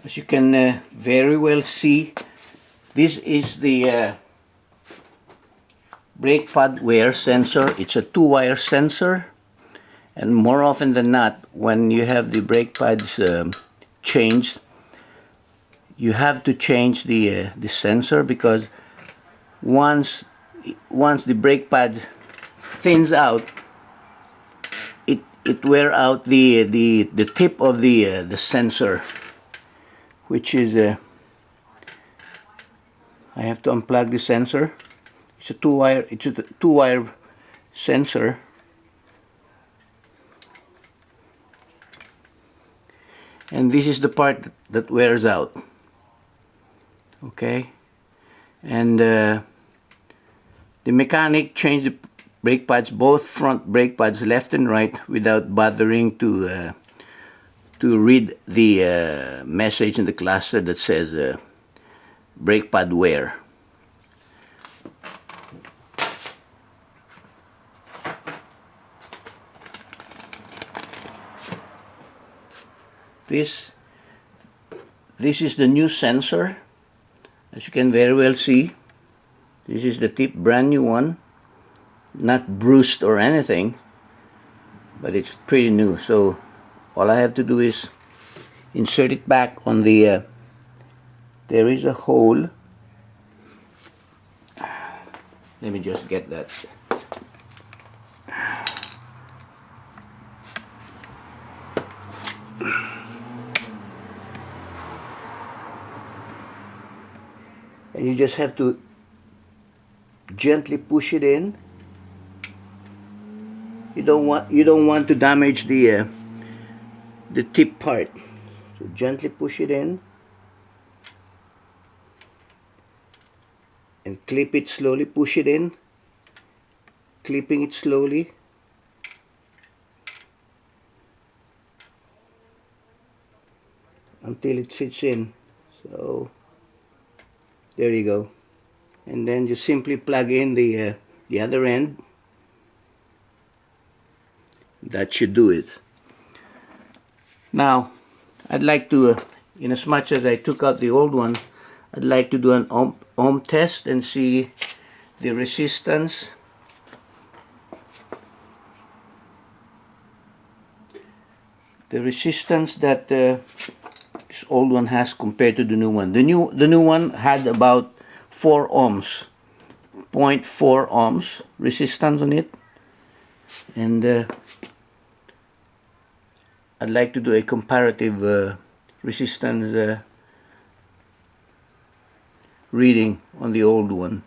As you can very well see, this is the brake pad wear sensor. It's a 2-wire sensor, and more often than not, when you have the brake pads changed, you have to change the sensor, because once the brake pad thins out, it wear out the tip of the sensor, which is I have to unplug the sensor. It's a two-wire sensor. And this is the part that wears out. Okay, and the mechanic changed the brake pads, both front brake pads, left and right, without bothering to read the message in the cluster that says brake pad wear. This is the new sensor. As you can very well see, this is the tip, brand new one, not bruised or anything, but it's pretty new. So all I have to do is insert it back on the there is a hole. Let me just get that. And you just have to gently push it in. You don't want to damage the tip part. So gently push it in and clip it slowly. Push it in, clipping it slowly. Until it fits in. So there you go. And then you simply plug in the other end. That should do it. Now, I'd like to, in as much as I took out the old one, I'd like to do an ohm test and see the resistance. The resistance that this old one has compared to the new one. The new one had about 4 ohms, 0.4 ohms resistance on it, and I'd like to do a comparative resistance reading on the old one.